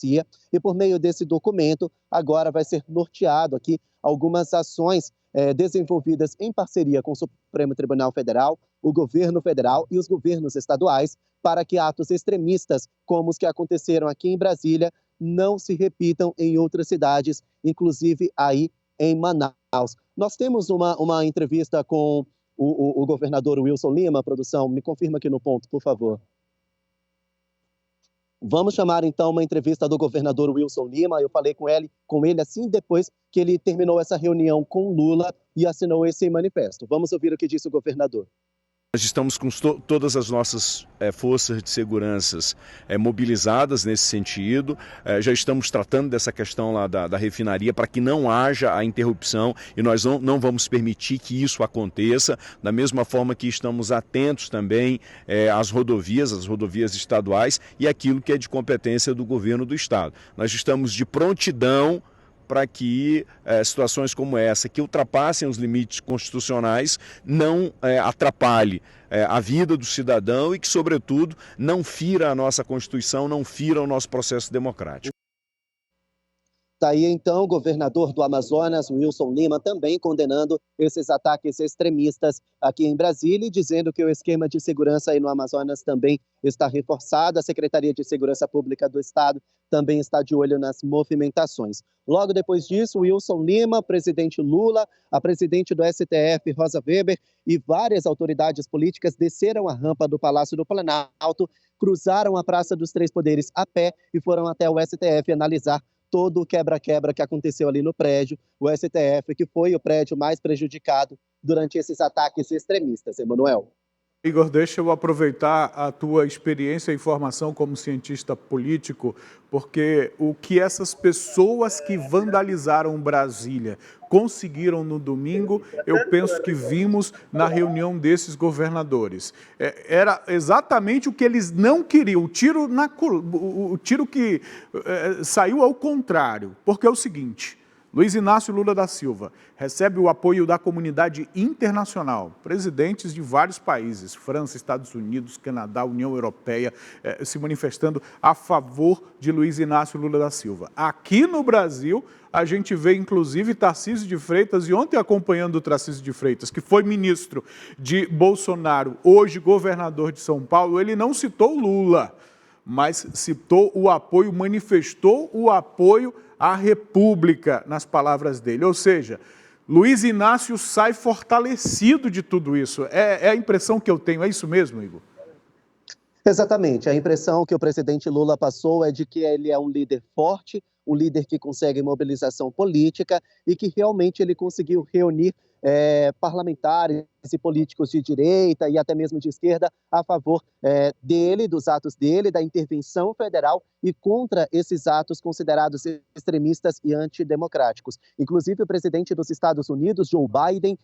democracia, e por meio desse documento, agora vai ser norteado aqui algumas ações desenvolvidas em parceria com o Supremo Tribunal Federal, o governo federal e os governos estaduais, para que atos extremistas, como os que aconteceram aqui em Brasília, não se repitam em outras cidades, inclusive aí em Manaus. Nós temos uma entrevista com o governador Wilson Lima. Produção, me confirma aqui no ponto, por favor. Vamos chamar então uma entrevista do governador Wilson Lima. Eu falei com ele assim depois que ele terminou essa reunião com Lula e assinou esse manifesto. Vamos ouvir o que disse o governador. Nós estamos com todas as nossas forças de segurança mobilizadas nesse sentido, já estamos tratando dessa questão lá da refinaria para que não haja a interrupção, e nós não vamos permitir que isso aconteça, da mesma forma que estamos atentos também às rodovias estaduais e aquilo que é de competência do governo do estado. Nós estamos de prontidão para que situações como essa, que ultrapassem os limites constitucionais, não atrapalhe a vida do cidadão e que, sobretudo, não fira a nossa Constituição, não fira o nosso processo democrático. Está aí, então, o governador do Amazonas, Wilson Lima, também condenando esses ataques extremistas aqui em Brasília e dizendo que o esquema de segurança aí no Amazonas também está reforçado. A Secretaria de Segurança Pública do Estado também está de olho nas movimentações. Logo depois disso, Wilson Lima, presidente Lula, a presidente do STF, Rosa Weber, e várias autoridades políticas desceram a rampa do Palácio do Planalto, cruzaram a Praça dos Três Poderes a pé e foram até o STF analisar todo o quebra-quebra que aconteceu ali no prédio, o STF, que foi o prédio mais prejudicado durante esses ataques extremistas. Emanuel. Igor, deixa eu aproveitar a tua experiência e formação como cientista político, porque o que essas pessoas que vandalizaram Brasília conseguiram no domingo, eu penso que vimos na reunião desses governadores. Era exatamente o que eles não queriam, o tiro que saiu ao contrário, porque é o seguinte: Luiz Inácio Lula da Silva recebe o apoio da comunidade internacional, presidentes de vários países, França, Estados Unidos, Canadá, União Europeia, se manifestando a favor de Luiz Inácio Lula da Silva. Aqui no Brasil, a gente vê inclusive Tarcísio de Freitas, e ontem acompanhando o Tarcísio de Freitas, que foi ministro de Bolsonaro, hoje governador de São Paulo, ele não citou Lula, mas citou o apoio, manifestou o apoio à República, nas palavras dele. Ou seja, Luiz Inácio sai fortalecido de tudo isso. É a impressão que eu tenho, é isso mesmo, Igor? Exatamente. A impressão que o presidente Lula passou é de que ele é um líder forte, um líder que consegue mobilização política e que realmente ele conseguiu reunir parlamentares e políticos de direita e até mesmo de esquerda a favor dele, dos atos dele, da intervenção federal e contra esses atos considerados extremistas e antidemocráticos. Inclusive, o presidente dos Estados Unidos, Joe Biden,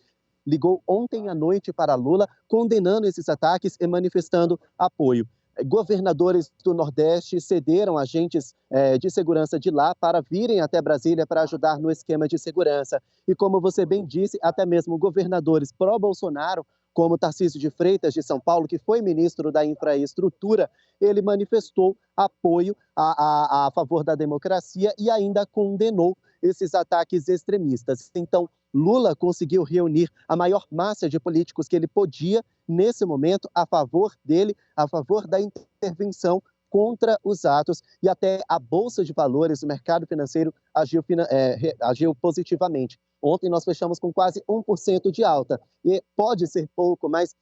ligou ontem à noite para Lula, condenando esses ataques e manifestando apoio. Governadores do Nordeste cederam agentes de segurança de lá para virem até Brasília para ajudar no esquema de segurança. E como você bem disse, até mesmo governadores pró-Bolsonaro, como Tarcísio de Freitas, de São Paulo, que foi ministro da Infraestrutura, ele manifestou apoio a favor da democracia e ainda condenou esses ataques extremistas. Então, Lula conseguiu reunir a maior massa de políticos que ele podia, nesse momento, a favor dele, a favor da intervenção contra os atos, e até a Bolsa de Valores, o mercado financeiro, agiu positivamente. Ontem nós fechamos com quase 1% de alta, e pode ser pouco, mas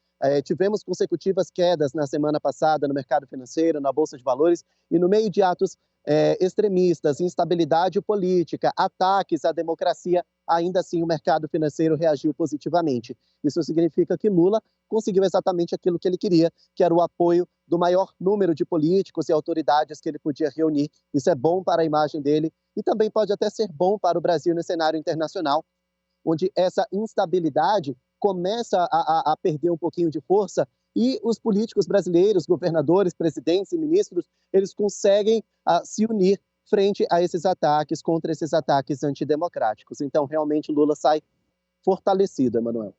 tivemos consecutivas quedas na semana passada no mercado financeiro, na Bolsa de Valores, e no meio de atos extremistas, instabilidade política, ataques à democracia, ainda assim o mercado financeiro reagiu positivamente. Isso significa que Lula conseguiu exatamente aquilo que ele queria, que era o apoio do maior número de políticos e autoridades que ele podia reunir. Isso é bom para a imagem dele e também pode até ser bom para o Brasil no cenário internacional, onde essa instabilidade começa a perder um pouquinho de força e os políticos brasileiros, governadores, presidentes e ministros, eles conseguem se unir frente a esses ataques, contra esses ataques antidemocráticos. Então, realmente, Lula sai fortalecido, Emanuel.